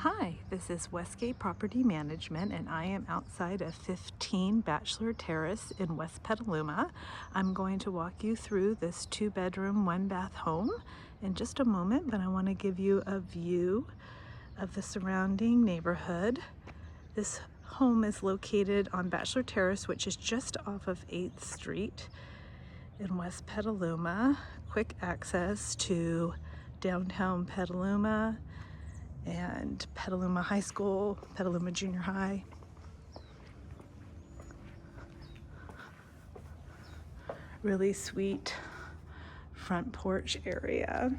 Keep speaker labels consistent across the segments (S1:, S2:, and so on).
S1: Hi, this is Westgate Property Management, and I am outside of 15 Bachelor Terrace in West Petaluma. I'm going to walk you through this 2-bedroom, 1-bath home in just a moment, but I want to give you a view of the surrounding neighborhood. This home is located on Bachelor Terrace, which is just off of 8th Street in West Petaluma. Quick access to downtown Petaluma and Petaluma High School, Petaluma Junior High. Really sweet front porch area.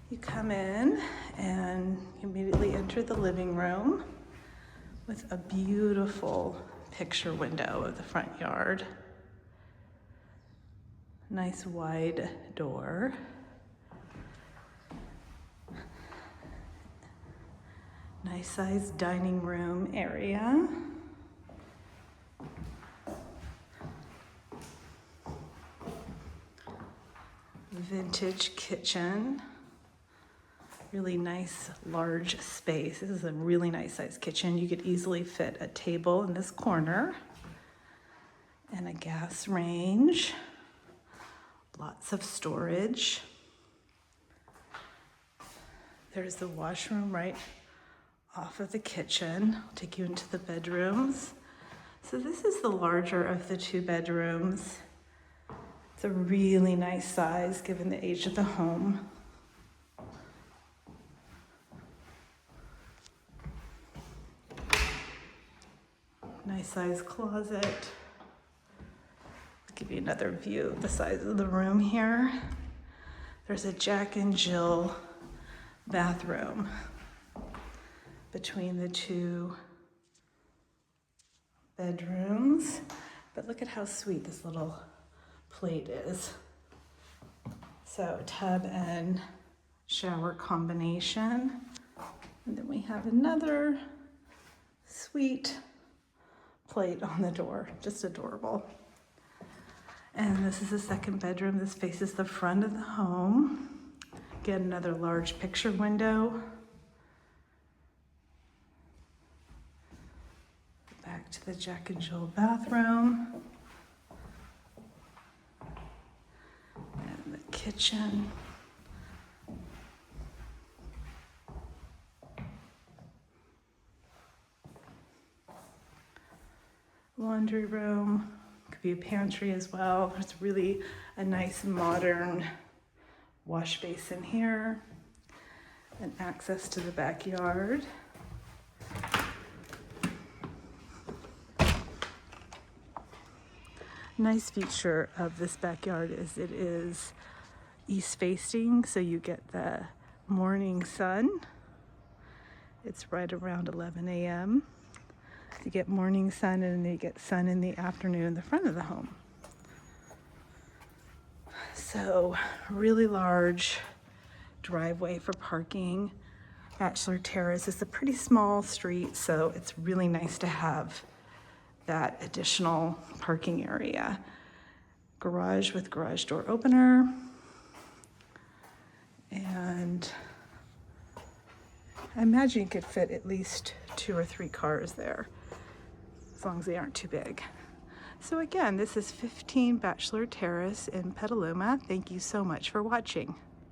S1: You come in and you immediately enter the living room with a beautiful picture window of the front yard. Nice wide door. Nice sized dining room area. Vintage kitchen. Really nice large space. This is a really nice sized kitchen. You could easily fit a table in this corner and a gas range. Lots of storage. There's the washroom right off of the kitchen. I'll take you into the bedrooms. So this is the larger of the 2 bedrooms. It's a really nice size given the age of the home. Nice size closet. Give you another view of the size of the room here. There's a Jack and Jill bathroom between the 2 bedrooms. But look at how sweet this little plate is. So tub and shower combination. And then we have another sweet plate on the door, just adorable. And this is the 2nd bedroom. This faces the front of the home. Again, another large picture window. Back to the Jack and Jill bathroom. And the kitchen. Laundry room. Could be a pantry as well. There's really a nice modern wash basin here and access to the backyard. Nice feature of this backyard is it is east facing, so you get the morning sun. It's right around 11 a.m. You get morning sun and then you get sun in the afternoon in the front of the home. So really large driveway for parking. Bachelor Terrace is a pretty small street, so it's really nice to have that additional parking area. Garage with garage door opener. And I imagine you could fit at least 2 or 3 cars there, as long as they aren't too big. So again, this is 15 Bachelor Terrace in Petaluma. Thank you so much for watching.